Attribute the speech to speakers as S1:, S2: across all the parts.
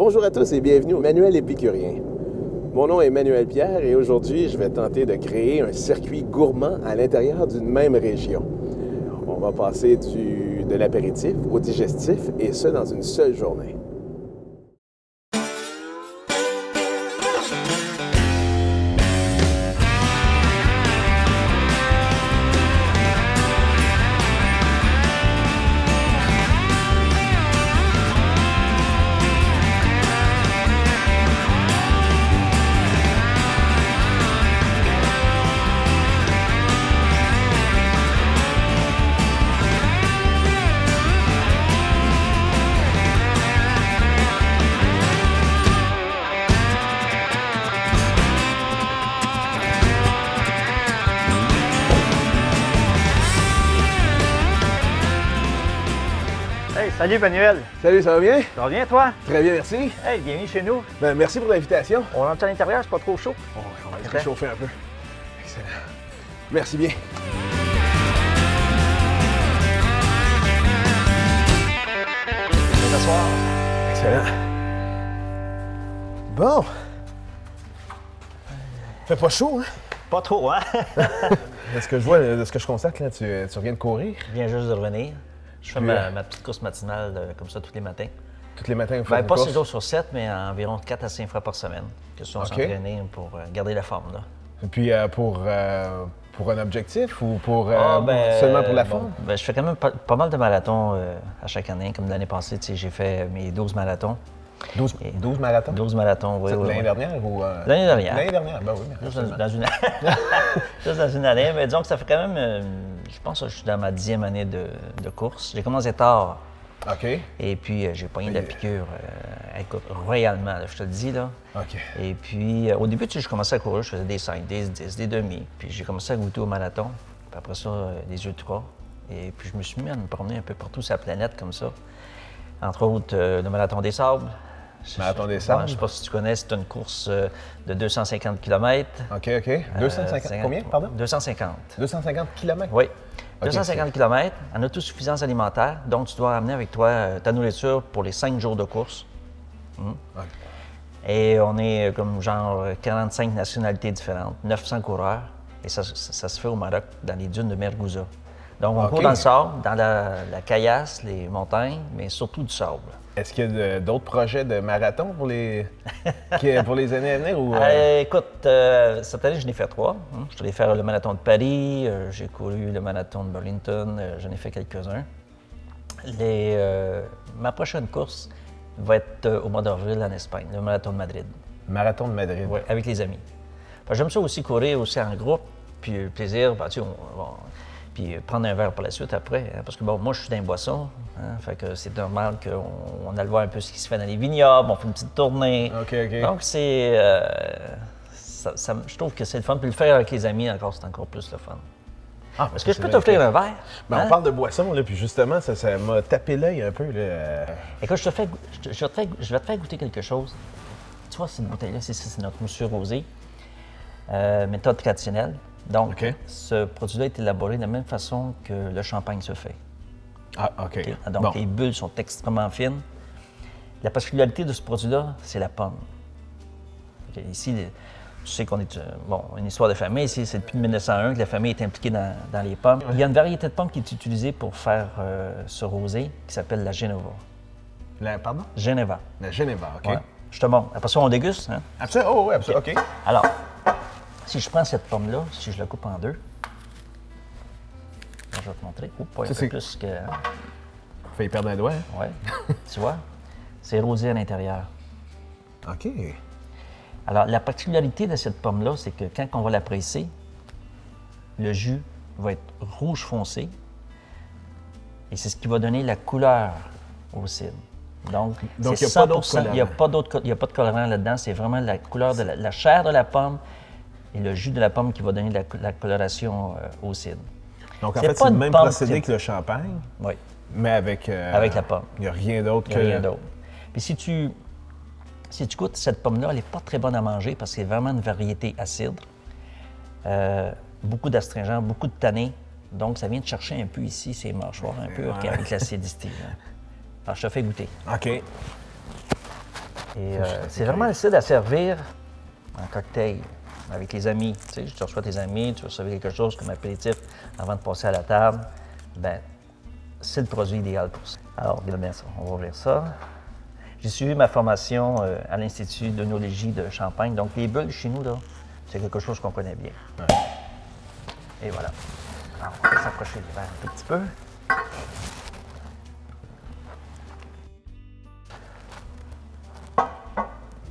S1: Bonjour à tous et bienvenue au Manuel épicurien. Mon nom est Emmanuel Pierre et aujourd'hui, je vais tenter de créer un circuit gourmand à l'intérieur d'une même région. On va passer de l'apéritif au digestif et ce, dans une seule journée.
S2: Hey, salut Manuel!
S1: Salut, ça va bien?
S2: Ça va bien toi?
S1: Très bien, merci.
S2: Hey, bienvenue chez nous.
S1: Ben, merci pour l'invitation.
S2: On rentre à l'intérieur, c'est pas trop chaud?
S1: Oh, on va se réchauffer un peu. Excellent. Merci bien.
S2: Je vais t'asseoir.
S1: Excellent. Bon. Fait pas chaud, hein?
S2: Pas trop, hein?
S1: De ce que je vois, de ce que je constate, là, tu reviens de courir.
S2: Je viens juste de revenir. Je fais ma petite course matinale comme ça tous les matins.
S1: Tous les matins, vous faites
S2: Ben,
S1: une
S2: pas
S1: course?
S2: 6 jours sur 7, mais environ 4 à 5 fois par semaine. Que on s'entraîner pour garder la forme, là.
S1: Et puis pour un objectif ou pour
S2: ben,
S1: seulement pour la forme?
S2: Ben, je fais quand même pas mal de marathons à chaque année. Comme l'année passée, j'ai fait mes 12 marathons.
S1: 12 marathons?
S2: 12 marathons, oui.
S1: L'année dernière ou...
S2: L'année dernière.
S1: L'année dernière, ben oui.
S2: Juste dans une... Juste dans une année, mais disons que ça fait quand même, je pense que je suis dans ma 10e année de course. J'ai commencé tard.
S1: OK.
S2: Et puis, j'ai pogné de la piqûre, écoute, royalement, là, je te le dis, là.
S1: OK.
S2: Et puis, au début, tu sais, je commençais à courir, je faisais des 5, des 10, des demi. Puis j'ai commencé à goûter au marathon. Puis après ça, des ultras. Et puis, je me suis mis à me promener un peu partout sur la planète, comme ça. Entre autres, le marathon des sables.
S1: Marathon des sables?
S2: Je ne sais pas si tu connais, c'est une course de 250 km.
S1: OK. 250, combien, pardon?
S2: 250.
S1: 250 km?
S2: Oui.
S1: Okay,
S2: 250 km, en autosuffisance alimentaire. Donc, tu dois amener avec toi ta nourriture pour les 5 jours de course.
S1: Okay.
S2: Et on est comme genre 45 nationalités différentes, 900 coureurs. Et ça se fait au Maroc, dans les dunes de Mergouza. Donc, on court dans le sable, dans la caillasse, les montagnes, mais surtout du sable.
S1: Est-ce qu'il y a d'autres projets de marathon pour les années à venir? Ou,
S2: Écoute, cette année, je n'ai fait 3. Je suis allé faire le marathon de Paris, j'ai couru le marathon de Burlington, j'en ai fait quelques-uns. Ma prochaine course va être au mois d'avril en Espagne, le marathon de Madrid.
S1: Marathon de Madrid?
S2: Oui, avec les amis. J'aime ça aussi courir aussi en groupe, puis le plaisir, puis prendre un verre par la suite après. Hein, parce que bon, moi, je suis dans les boissons. Hein, fait que c'est normal qu'on aille voir un peu ce qui se fait dans les vignobles, on fait une petite tournée.
S1: OK.
S2: Donc, c'est. Je trouve que c'est le fun. Puis le faire avec les amis, encore, c'est encore plus le fun.
S1: Ah,
S2: est-ce que je peux t'offrir un verre?
S1: Ben, on parle de boissons, là, puis justement, ça m'a tapé l'œil un peu. Là.
S2: Écoute, je vais te faire goûter quelque chose. Tu vois, cette bouteille-là, c'est notre moussure rosée. Méthode traditionnelle. Donc, ce produit-là est élaboré de la même façon que le champagne se fait.
S1: Ah, OK.
S2: Donc, les bulles sont extrêmement fines. La particularité de ce produit-là, c'est la pomme. Ici, tu sais qu'on est une histoire de famille. Ici, c'est depuis 1901 que la famille est impliquée dans les pommes. Il y a une variété de pommes qui est utilisée pour faire ce rosé qui s'appelle la Geneva.
S1: Pardon?
S2: Geneva.
S1: La Geneva, OK.
S2: Ouais. Je te montre. Après ça, on déguste. Hein?
S1: Absolument. Oh, oui, absolument. OK.
S2: Alors, si je prends cette pomme-là, si je la coupe en deux, je vais te montrer. Pas un peu plus que...
S1: Fait y perdre un doigt, hein?
S2: Oui. Tu vois? C'est rosé à l'intérieur.
S1: OK.
S2: Alors, la particularité de cette pomme-là, c'est que quand on va la presser, le jus va être rouge foncé et c'est ce qui va donner la couleur au cidre. Donc il n'y a pas d'autre colorant. Il n'y a pas de colorant là-dedans. C'est vraiment la couleur de la chair de la pomme et le jus de la pomme qui va donner la coloration au cidre.
S1: Donc, en fait, c'est le même procédé que le champagne, mais avec
S2: la pomme.
S1: Il n'y a rien d'autre que...
S2: rien d'autre. Puis si tu goûtes cette pomme-là, elle n'est pas très bonne à manger parce que c'est vraiment une variété acide. Beaucoup d'astringents, beaucoup de tanins. Donc, ça vient de chercher un peu ici ces mâchoires, un peu avec l'acidité. Alors, je te fais goûter.
S1: OK.
S2: Et c'est vraiment le style à servir en cocktail avec les amis. Tu sais, tu reçois tes amis, tu veux servir quelque chose comme apéritif avant de passer à la table. Ben, c'est le produit idéal pour ça. Alors, bien ça, on va ouvrir ça. J'ai suivi ma formation à l'Institut d'œnologie de Champagne. Donc, les bulles chez nous, là, c'est quelque chose qu'on connaît bien.
S1: Ouais.
S2: Et voilà. Alors, on va s'approcher du verre un tout petit peu.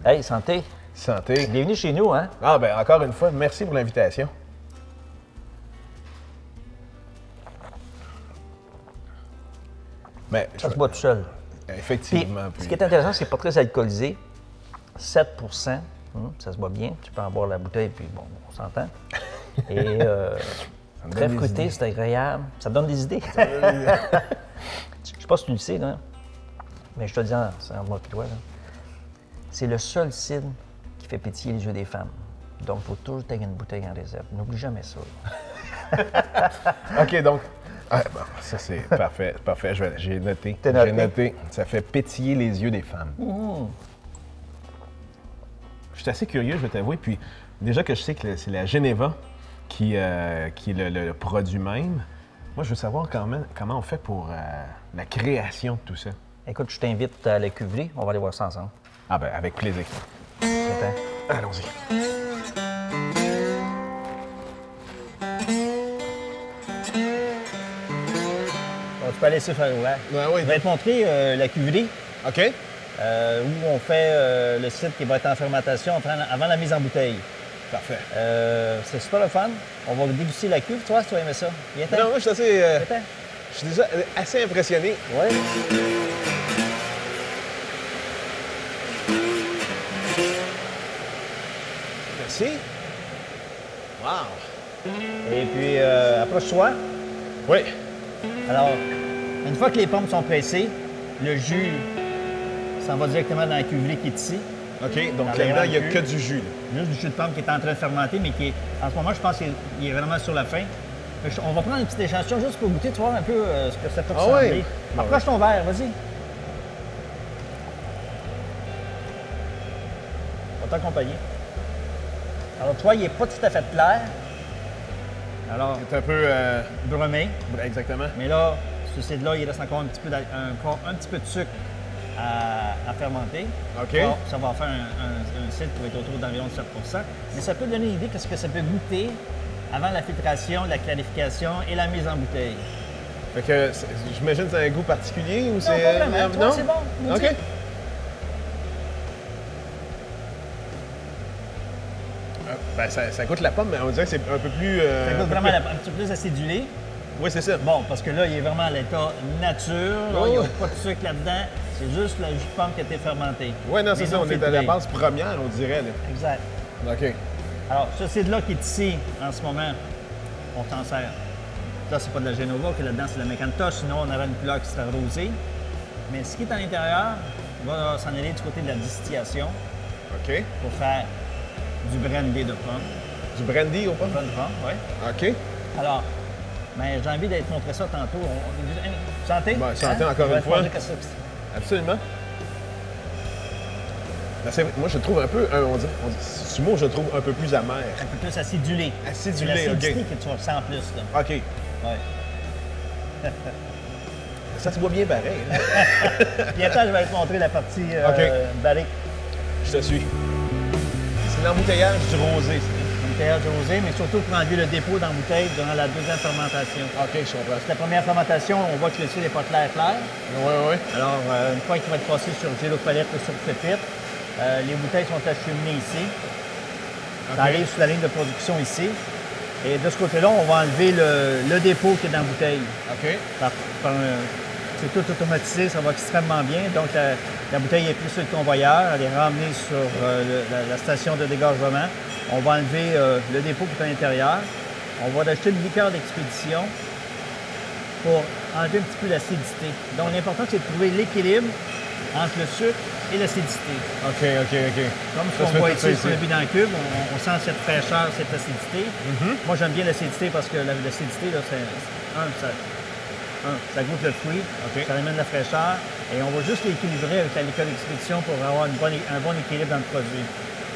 S2: Hey, santé!
S1: Santé.
S2: Bienvenue chez nous, hein?
S1: Ah, ben encore une fois, merci pour l'invitation. Mais,
S2: Ça se boit tout seul.
S1: effectivement.
S2: Puis, ce qui est intéressant, c'est pas très alcoolisé. 7 ça se boit bien. Tu peux en boire la bouteille, puis bon, on s'entend. Et très fruité, c'est agréable. Ça te donne des idées. Je sais pas si tu le sais, là, mais je te le dis, c'est en moi et toi, là. C'est le seul cidre qui fait pétiller les yeux des femmes. Donc, il faut toujours tenir une bouteille en réserve. N'oublie jamais ça.
S1: OK, donc. Ah, bon, ça, c'est parfait. Parfait. J'ai noté.
S2: T'as noté?
S1: J'ai noté. Ça fait pétiller les yeux des femmes. Je suis assez curieux, je vais t'avouer. Puis, déjà que je sais que c'est la Geneva qui est le produit même, moi, je veux savoir comment on fait pour la création de tout ça.
S2: Écoute, je t'invite à la cuverie. On va aller voir ça ensemble.
S1: Ah, ben, avec plaisir.
S2: Attends.
S1: Allons-y.
S2: Bon, tu peux aller laisser faire ouvert.
S1: Ouais, oui.
S2: Je vais te montrer la cuverie
S1: OK.
S2: où on fait le cidre qui va être en fermentation avant la mise en bouteille.
S1: Parfait.
S2: C'est super le fun. On va déguster la cuve. Toi, si tu vas aimer ça. Viens-t'en.
S1: Non, moi, je suis assez.
S2: Viens-t'en.
S1: Je suis déjà assez impressionné.
S2: Ouais.
S1: Merci. Wow.
S2: Et puis, approche-toi.
S1: Oui.
S2: Alors, une fois que les pommes sont pressées, le jus s'en va directement dans la cuverie qui est ici.
S1: OK,
S2: Dans
S1: donc
S2: la
S1: là-dedans, il n'y a
S2: grande
S1: que
S2: cuve.
S1: du jus. Là.
S2: Juste du jus de pomme qui est en train de fermenter, mais qui est, en ce moment, je pense qu'il est vraiment sur la fin. On va prendre une petite échantillon juste pour goûter, tu vois un peu ce que ça peut ressembler.
S1: ouais?
S2: Approche ton verre, vas-y. On va t'accompagner. Alors, tu vois, il n'est pas tout à fait clair. Alors,
S1: C'est un peu.
S2: brumé.
S1: Exactement.
S2: Mais là, ce cidre-là, il reste encore un petit peu de sucre à fermenter.
S1: OK.
S2: Alors, ça va faire un cidre qui va être autour d'environ 7 Mais ça peut donner une idée de ce que ça peut goûter avant la filtration, la clarification et la mise en bouteille.
S1: Fait que j'imagine que c'est un goût particulier ou c'est.
S2: Non, pas vraiment. Tu vois, c'est bon.
S1: OK. Ben, ça goûte la pomme, mais on dirait que c'est un peu plus.
S2: Ça goûte vraiment un petit peu plus acidulé.
S1: Oui, c'est ça.
S2: Bon, parce que là, il est vraiment à l'état nature. Là, il n'y a
S1: Oh.
S2: pas de sucre là-dedans. C'est juste le jus de pomme qui a été fermenté.
S1: Oui, non, c'est
S2: Mais
S1: ça.
S2: non
S1: On est à
S2: filtré.
S1: la base première, on dirait. Là.
S2: Exact.
S1: OK.
S2: Alors, ce cidre-là qui est ici, en ce moment, on s'en sert. Là, c'est pas de la Genova, que là-dedans, c'est de la Mécantoche, sinon on aurait une couleur qui serait rosée. Mais ce qui est à l'intérieur, on va s'en aller du côté de la distillation
S1: OK.
S2: pour faire du brandy de pomme.
S1: Du brandy au pomme?
S2: Bonne pomme, oui.
S1: OK.
S2: Alors, ben, j'ai envie d'être montré ça tantôt. Santé?
S1: Ben, santé encore
S2: Je vais
S1: une
S2: te
S1: fois.
S2: montrer qu'est-ce que c'est.
S1: Absolument. Ben, moi, je le trouve un peu. Ce mot, je le trouve un peu plus amer.
S2: Un peu plus acidulé.
S1: Acidulé,
S2: C'est l'acidité
S1: OK.
S2: que tu ressens plus, là.
S1: OK.
S2: Ouais.
S1: Ça se voit bien pareil. Hein?
S2: Bientôt, je vais te montrer la partie
S1: OK.
S2: barrique.
S1: Je te suis. C'est l'embouteillage du rosé.
S2: Une bouteillage rosé, mais surtout pour enlever le dépôt dans la bouteille durant la deuxième fermentation.
S1: OK, je comprends.
S2: La première fermentation, on voit que le sucre n'est pas clair.
S1: Oui, oui.
S2: Alors, une fois qu'il va être passé sur gélopalette ou sur pépite, les bouteilles sont acheminées ici. Ça arrive sur la ligne de production ici. Et de ce côté-là, on va enlever le dépôt qui est dans la bouteille.
S1: OK.
S2: C'est tout automatisé, ça va extrêmement bien. Donc, la bouteille est prise sur le convoyeur, elle est ramenée sur la station de dégorgement. On va enlever le dépôt qui est à l'intérieur. On va rajouter une liqueur d'expédition pour enlever un petit peu l'acidité. Donc, l'important, c'est de trouver l'équilibre entre le sucre et l'acidité.
S1: OK, OK, OK.
S2: Comme ce
S1: Ça se
S2: qu'on
S1: fait
S2: voit
S1: tout ça
S2: ici, sur
S1: ici.
S2: le dans le cube, on sent cette fraîcheur, cette acidité. Moi, j'aime bien l'acidité parce que l'acidité, là, ça goûte le fruit,
S1: OK.
S2: ça amène de la fraîcheur.
S3: Et on va juste l'équilibrer avec la liqueur d'expédition pour avoir un bon équilibre dans le produit.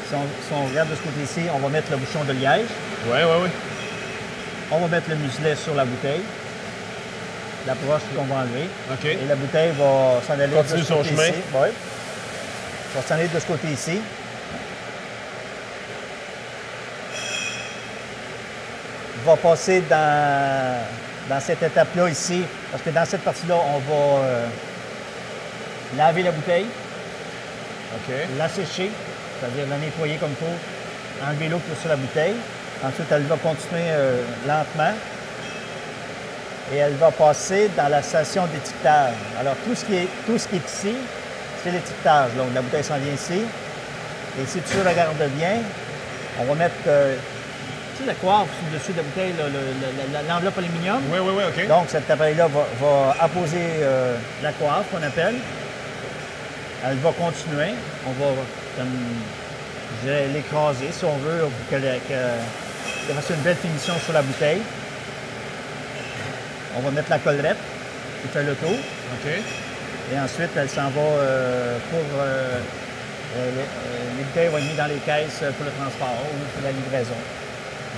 S3: Si on regarde de ce côté-ci, on va mettre le bouchon de liège.
S1: Oui.
S3: On va mettre le muselet sur la bouteille. La broche qu'on va enlever.
S1: OK.
S3: Et la bouteille va s'en aller de
S1: Continue
S3: ce
S1: son
S3: côté
S1: chemin.
S3: ici. Oui. Va s'en aller de ce côté-ci. Va passer dans cette étape-là ici, parce que dans cette partie-là, on va laver la bouteille,
S1: OK.
S3: la sécher, c'est-à-dire la nettoyer comme il faut, enlever l'eau qui est sur la bouteille. Ensuite, elle va continuer lentement et elle va passer dans la station d'étiquetage. Alors, tout ce qui est ici, c'est l'étiquetage. Donc, la bouteille s'en vient ici. Et si tu regardes bien, on va mettre tu sais, la coiffe sur le dessus de la bouteille, l'enveloppe aluminium.
S1: Oui, OK.
S3: Donc, cet appareil-là va apposer la coiffe, qu'on appelle. Elle va continuer. On va, comme je dirais, l'écraser, si on veut, pour qu'elle fasse une belle finition sur la bouteille. On va mettre la collerette qui fait le tour.
S1: OK.
S3: Et ensuite, elle s'en va pour... les bouteilles vont être mises dans les caisses pour le transport ou pour la livraison.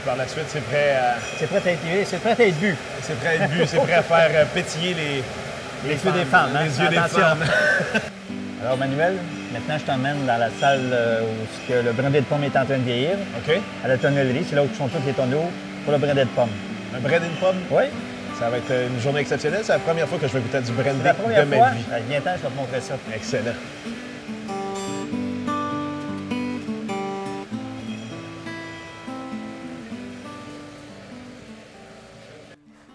S1: Par la suite, c'est prêt à...
S3: C'est prêt à être livré, c'est prêt à être bu.
S1: C'est prêt à être bu, c'est prêt à faire pétiller
S3: Les yeux des femmes, hein?
S1: Les yeux des
S3: Attention.
S1: femmes.
S3: Alors, Manuel, maintenant, je t'emmène dans la salle où le brandy de pomme est en train de vieillir,
S1: OK.
S3: à la tonnellerie. C'est là où sont tous les tonneaux pour le brandy de pomme.
S1: Un brandy de pomme.
S3: Oui,
S1: Ça va être une journée exceptionnelle. C'est la première fois que je vais goûter du brandy
S3: c'est la première
S1: de ma
S3: fois.
S1: vie.
S3: Viens-t'en, je vais te montrer ça.
S1: Excellent.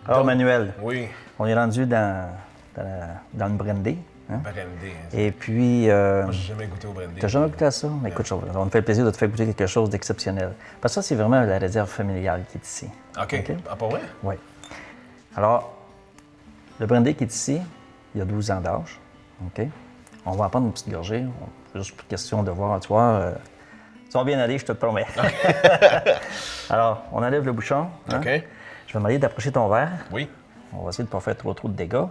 S3: Alors, Manuel,
S1: Oui,
S3: on est rendu dans le brandy. Hein?
S1: brandy. Hein.
S3: Et puis,
S1: Moi, j'ai jamais goûté au brandy.
S3: t'as jamais goûté à ça? Écoute, on me fait le plaisir de te faire goûter quelque chose d'exceptionnel. Parce que ça, c'est vraiment la réserve familiale qui est ici.
S1: OK.
S3: OK.
S1: Ah, pas vrai?
S3: Oui. Alors, le brandy qui est ici, il y a 12 ans d'âge. OK? On va en prendre une petite gorgée. Juste pour question de voir, tu vois. Ça va bien aller, je te le promets. Alors, on enlève le bouchon. Hein?
S1: OK.
S3: Je vais te demander d'approcher ton verre.
S1: Oui.
S3: On va essayer de ne pas faire trop de dégâts.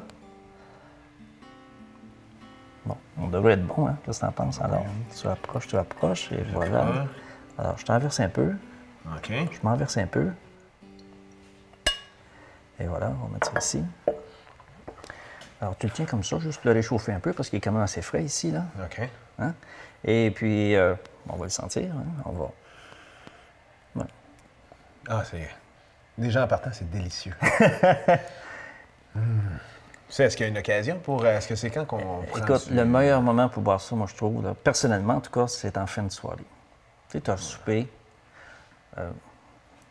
S3: Bon, on devrait être bon, hein? Qu'est-ce que tu en penses? Alors, tu approches, et voilà. Alors, je t'en verse un peu.
S1: OK.
S3: Je m'en verse un peu. Et voilà, on va mettre ça ici. Alors, tu le tiens comme ça, juste pour le réchauffer un peu, parce qu'il est quand même assez frais ici, là.
S1: OK.
S3: Hein? Et puis, on va le sentir, hein? On va... Voilà.
S1: Ah, c'est... Déjà en partant, c'est délicieux. Tu sais, est-ce qu'il y a une occasion pour... Est-ce que c'est quand qu'on prend...
S3: Écoute, le meilleur moment pour boire ça, moi, je trouve, là, personnellement, en tout cas, c'est en fin de soirée. Tu sais, tu as soupé,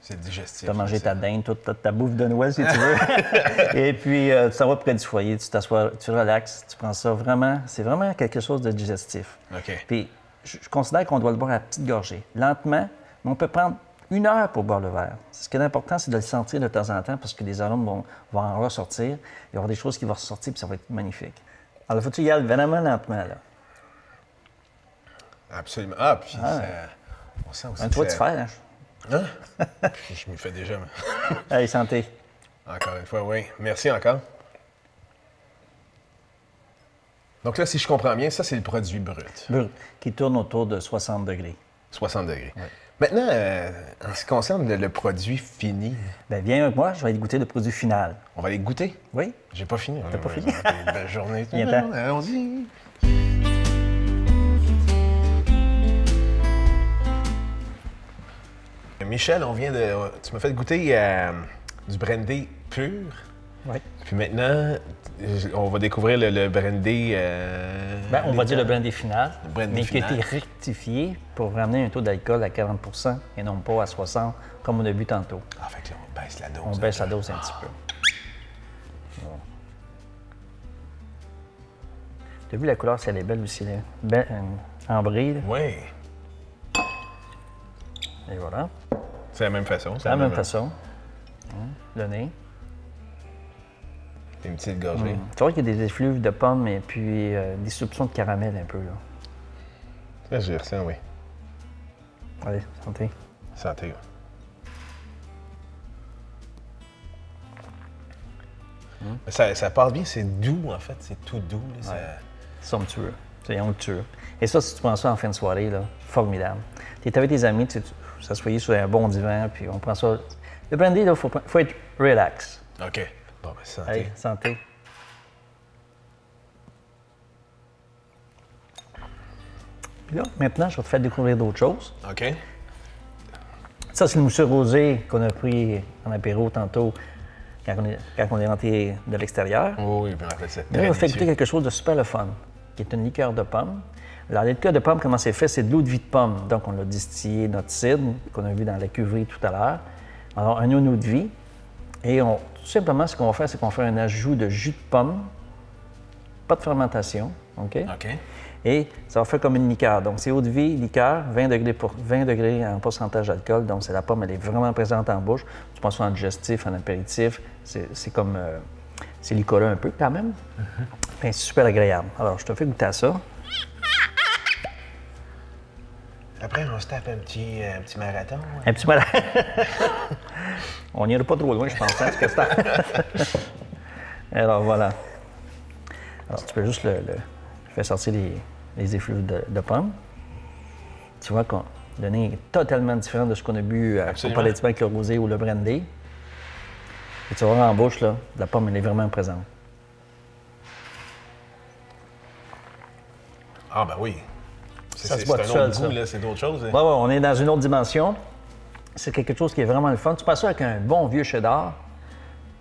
S1: C'est digestif.
S3: tu as mangé
S1: ça.
S3: ta dinde, toute ta bouffe de Noël, si tu veux. Et puis, tu t'en vas près du foyer, tu t'assois, tu relaxes, tu prends ça vraiment... C'est vraiment quelque chose de digestif.
S1: OK.
S3: Puis, je considère qu'on doit le boire à petite gorgée, lentement, mais on peut prendre 1 heure pour boire le verre. Ce qui est important, c'est de le sentir de temps en temps parce que les arômes vont en ressortir. Il va y avoir des choses qui vont ressortir puis ça va être magnifique. Alors, faut que tu y ailles vraiment lentement, là.
S1: Absolument. Ah, puis ça... On sent aussi
S3: Tu vois,
S1: que
S3: tu
S1: ça-
S3: fais, hein?
S1: Hein? Je m'y fais déjà. mais-
S3: Allez, santé.
S1: Encore une fois, oui. Merci encore. Donc là, si je comprends bien, ça, c'est le produit brut.
S3: Brut, qui tourne autour de 60 degrés.
S1: 60 degrés. Maintenant, en ce qui concerne le produit fini,
S3: Bien, viens avec moi, je vais aller goûter le produit final.
S1: on va aller goûter.
S3: Oui?
S1: J'ai pas fini. T'as
S3: pas fini?
S1: Une belle journée.
S3: Viens-t'en.
S1: Allons-y. Michel, tu m'as fait goûter du brandy pur.
S3: Oui.
S1: Puis maintenant, on va découvrir le brandy...
S3: Ben, on va dire le brandy final,
S1: Le brandy
S3: mais qui a
S1: final.
S3: été rectifié pour ramener un taux d'alcool à 40 et non pas à 60 comme on a vu tantôt.
S1: Ah, fait que là, on baisse la dose.
S3: On baisse la dose un petit peu. Tu as vu la couleur, si elle est belle aussi, là. Belle, ambrée, là.
S1: Oui.
S3: Et voilà.
S1: C'est la même façon.
S3: De la même façon. Le nez.
S1: Une petite gorgée.
S3: Tu vois qu'il y a des effluves de pommes et puis des soupçons de caramel un peu, là.
S1: Là, je ressens, oui.
S3: Allez, santé.
S1: Santé. Ça passe bien, c'est doux, en fait. C'est tout doux. Là,
S2: Ouais. Somptueux. C'est onctueux. Et ça, si tu prends ça en fin de soirée, là, formidable. Tu es avec tes amis, tu s'assoyez sur un bon divan, puis on prend ça. Le brandy, il faut être relax.
S1: OK. Bon, ben, santé.
S2: Allez, santé. Puis là, maintenant, je vais te faire découvrir d'autres choses.
S1: OK.
S2: Ça, c'est le mousseux rosé qu'on a pris en apéro tantôt quand on est rentré de l'extérieur.
S1: Oui, puis en fait, c'est
S2: Là, on va faire goûter quelque chose de super le fun, qui est une liqueur de pomme. Alors, la liqueur de pomme, comment c'est fait? C'est de l'eau de vie de pomme. Donc, on a distillé notre cidre, qu'on a vu dans la cuverie tout à l'heure. Alors, un eau de vie. Et tout simplement, ce qu'on va faire, c'est qu'on va faire un ajout de jus de pomme, pas de fermentation, OK?
S1: OK.
S2: Et ça va faire comme une liqueur. Donc, c'est eau de vie, liqueur, 20 degrés en pourcentage d'alcool. Donc, c'est la pomme, elle est vraiment présente en bouche. Tu penses en digestif, en apéritif. C'est comme... c'est liquoreux un peu, quand même. C'est super agréable. Alors, je te fais goûter à ça.
S1: Après, on se tape un petit marathon.
S2: Un petit mal. On n'ira pas trop loin, je pense. Hein, ce que c'est. Alors, voilà. Alors, tu peux juste le faire sortir les effluves de pommes. Tu vois que le nez est totalement différent de ce qu'on a bu comparativement avec le rosé ou le brandy. Et tu vas voir en bouche, là, la pomme, elle est vraiment présente.
S1: Ah, ben oui.
S2: Ça se
S1: C'est
S2: voit
S1: un
S2: tout
S1: autre
S2: seul,
S1: goût,
S2: ça.
S1: là. C'est d'autres choses. Hein?
S2: Oui, on est dans une autre dimension. C'est quelque chose qui est vraiment le fun. Tu passes ça avec un bon vieux cheddar.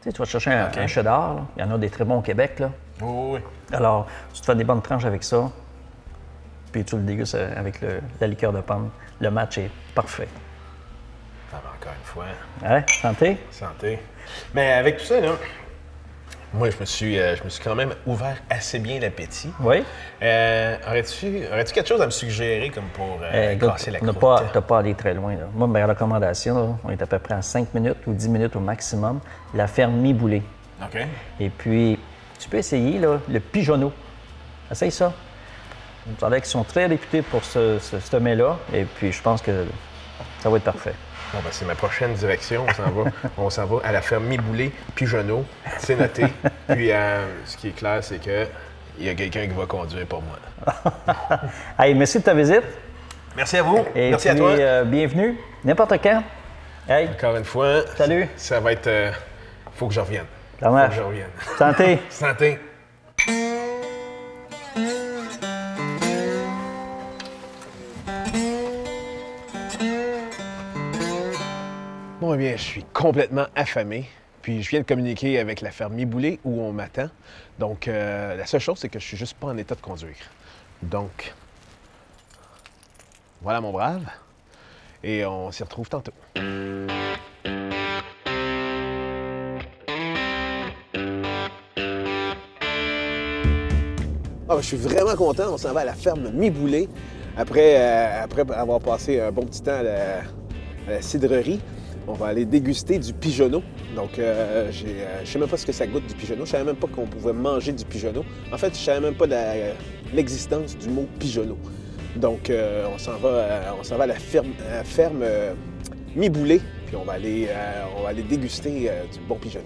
S2: Tu sais, tu vas chercher un cheddar. Là. Il y en a des très bons au Québec. Là.
S1: Oui.
S2: Alors, tu te fais des bonnes tranches avec ça, puis tu le dégustes avec la liqueur de pomme. Le match est parfait.
S1: Ah, ben, encore une fois.
S2: Ouais, santé?
S1: Santé. Mais avec tout ça, là, moi, je me suis quand même ouvert assez bien l'appétit.
S2: Oui.
S1: Aurais-tu quelque chose à me suggérer comme pour casser la croûte?
S2: Tu n'as pas allé très loin. Là. Moi, ma recommandation, là, on est à peu près à 5 minutes ou 10 minutes au maximum. La ferme mi-boulée.
S1: OK.
S2: Et puis, tu peux essayer là, le pigeonneau. Essaye ça. Ça a l'air qu'ils sont très réputés pour ce mets-là. Et puis, je pense que ça va être parfait.
S1: Bon, ben, c'est ma prochaine direction. On s'en va à la ferme Mi-Boulé, Pigeonneau. C'est noté. Puis, ce qui est clair, c'est que il y a quelqu'un qui va conduire pour moi.
S2: Hey, merci de ta visite.
S1: Merci à vous.
S2: Et
S1: merci
S2: puis,
S1: à toi.
S2: Bienvenue. N'importe quand. Hey,
S1: Encore une fois.
S2: salut.
S1: Ça va être... faut que je revienne.
S2: Ça
S1: Faut
S2: marche.
S1: que je revienne.
S2: Santé.
S1: Santé. Bon, eh bien, je suis complètement affamé. Puis je viens de communiquer avec la ferme Mi-Boulé où on m'attend. Donc, la seule chose, c'est que je suis juste pas en état de conduire. Donc, voilà mon brave. Et on s'y retrouve tantôt. Ah, je suis vraiment content. On s'en va à la ferme Mi-Boulé après avoir passé un bon petit temps à la cidrerie. On va aller déguster du pigeonneau. Donc, je ne sais même pas ce que ça goûte du pigeonneau. Je ne savais même pas qu'on pouvait manger du pigeonneau. En fait, je ne savais même pas l'existence du mot pigeonneau. Donc, on s'en va à la ferme Mi-Boulé, puis on va aller déguster du bon pigeonneau.